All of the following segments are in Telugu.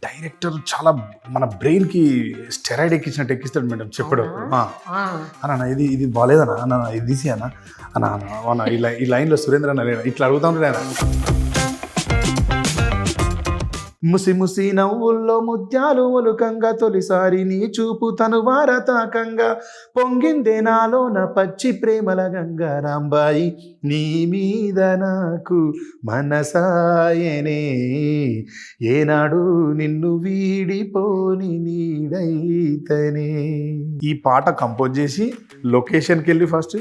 డైరెక్టర్ చాలా మన బ్రెయిన్కి స్టెరాయిడ్ ఎక్కించినట్టు ఎక్కిస్తాడు మేడం చెప్పేటప్పుడు. అన్న ఇది ఇది బాగాలేదన్నా అన్న, ఇది తీసి అన్న అన్న అన్న ఈ లైన్లో సురేంద్ర అన్న లేనా ఇట్లా అడుగుతా ఉంటాడు ఆయన. ముసి ముసి నవ్వుల్లో ముత్యాలు ఒలుకంగా తొలిసారి నీ చూపు తను వారతాకంగా పొంగిందే నాలోన పచ్చి ప్రేమల గంగా రాంబాయి నీ మీద నాకు మనసాయనే ఏనాడు నిన్ను వీడిపోని నీడైతనే. ఈ పాట కంపోజ్ చేసి లొకేషన్కి వెళ్ళి ఫస్ట్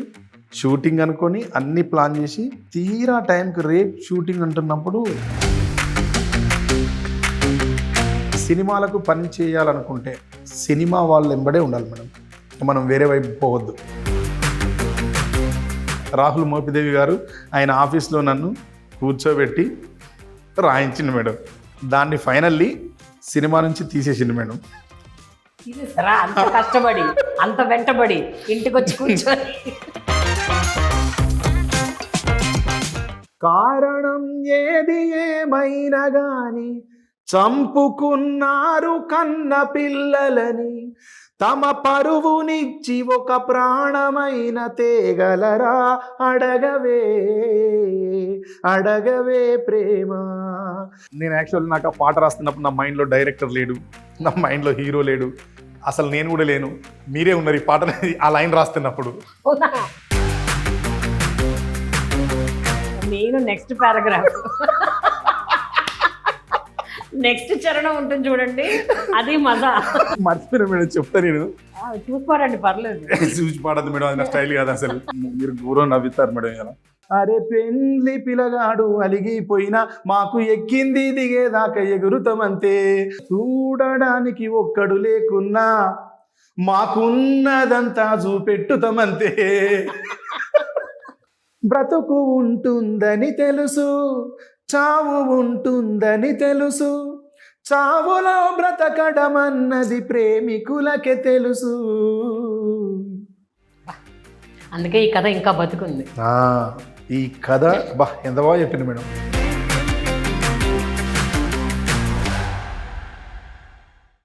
షూటింగ్ అనుకొని అన్ని ప్లాన్ చేసి తీరా టైంకి రేపు షూటింగ్ అంటున్నప్పుడు సినిమాలకు పని చేయాలనుకుంటే సినిమా వాళ్ళు వెంబడే ఉండాలి మేడం, మనం వేరే వైపు పోవద్దు. రాహుల్ మోపిదేవి గారు ఆయన ఆఫీస్లో నన్ను కూర్చోబెట్టి రాయించింది మేడం. దాన్ని ఫైనల్లీ సినిమా నుంచి తీసేసింది మేడం. అంత కష్టపడి అంత వెంటబడి ఇంటికి వచ్చి కూర్చొని కారణం ఏది ఏమైనా గాని చంపుకున్నారు కన్న పిల్లలని, తమ పరువునిచ్చి ఒక ప్రాణమైన తేగలరా అడగవే అడగవే ప్రేమ. నేను యాక్చువల్ నాకు ఆ పాట రాస్తున్నప్పుడు నా మైండ్లో డైరెక్టర్ లేడు, నా మైండ్లో హీరో లేడు, అసలు నేను కూడా లేను, మీరే ఉన్నారు ఈ పాట ఆ లైన్ రాస్తున్నప్పుడు. నేను నెక్స్ట్ పారాగ్రాఫ్ నెక్స్ట్ చరణం ఉంటుంది చూడండి, అది మజా. మర్చిపోయినా మేడం, చెప్తా నేను. చూసి పాడండి పర్లేదు. చూసి పాడద్దు మేడం, అది నా స్టైల్ కాదు అసలు. మీరు దూరం నవ్వుతారు మేడం ఇలా. అరే పెండ్లి పిలగాడు అలిగిపోయినా మాకు ఎక్కింది దిగేదాకా ఎగురుతామంతే, చూడడానికి ఒక్కడు లేకున్నా మాకున్నదంతా చూపెట్టుతామంతే. బ్రతుకు ఉంటుందని తెలుసు, చావు ఉంటుందని తెలుసు, చావులో బ్రతకడమన్నది ప్రేమికులకే తెలుసు. అందుకే ఈ కథ ఇంకా బతుకుంది. ఈ కథ ఎంత బాగా చెప్పింది మేడం.